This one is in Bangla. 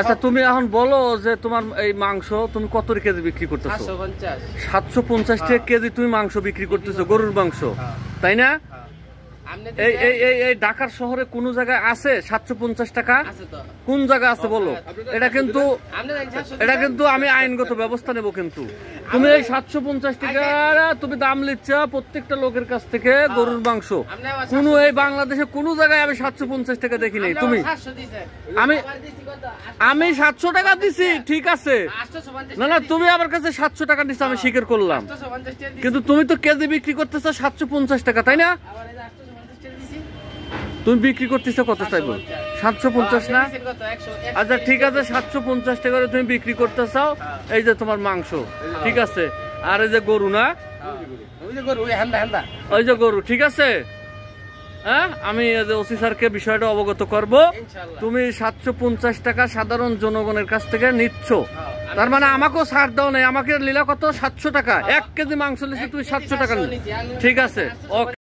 আচ্ছা তুমি এখন বলো যে তোমার এই মাংস তুমি কত কেজি বিক্রি করতেছো? 750 টাকা কেজি তুমি মাংস বিক্রি করতেছো, গরুর মাংস, তাই না? এই ঢাকার শহরে কোন জায়গায় আছে 750 টাকা? কোন জায়গা আছে বলো? এটা কিন্তু আমি আইনগত ব্যবস্থা নেব। কিন্তু তুমি এই 750 টাকা তুমি দাম নিচ্ছ প্রত্যেকটা লোকের কাছ থেকে গরুর মাংস। কোন এই বাংলাদেশে কোন জায়গায় আমি 750 টাকা দেখি নাই। তুমি আমি 700 টাকা দিছি, ঠিক আছে, না তুমি আমার কাছে 700 টাকা দিচ্ছ, আমি স্বীকার করলাম, কিন্তু তুমি তো কেজি বিক্রি করতেছো 750 টাকা, তাই না? তুমি বিক্রি করতেছো কত চাইবো? 750 না? আচ্ছা ঠিক আছে, 750 টাকা তুমি বিক্রি করতে চাও। এই যে তোমার মাংস, ঠিক আছে, আর এই যে গরু, না ওই যে গরু, ঠিক আছে। হ্যাঁ, আমি ওসি স্যারকে বিষয়টা অবগত করব। তুমি 750 টাকা সাধারণ জনগণের কাছ থেকে নিচ্ছ, তার মানে আমাকেও ছাড় দাও নাই। আমাকে লীলা কত? 700 টাকা। 1 কেজি মাংস নিচ্ছি, তুমি 700 টাকা। ঠিক আছে, ওকে।